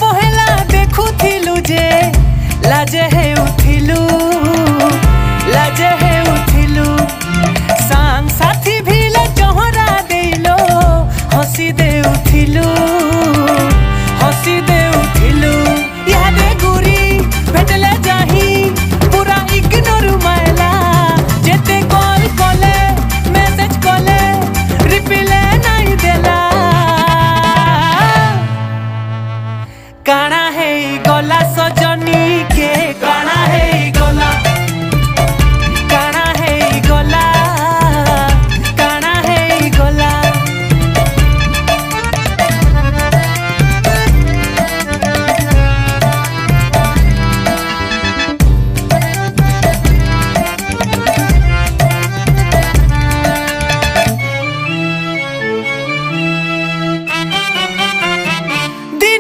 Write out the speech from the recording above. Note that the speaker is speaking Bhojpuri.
पहला देखुथिलु जे लाजे हे उठिलु सांग साथी भिले चोहरा देलो हसी दे उठिलु यादे गुरी भेटले जाही पूरा इग्नोर मायला जेते कॉल कले मैसेज कले रिप्लाई नहीं देला काना है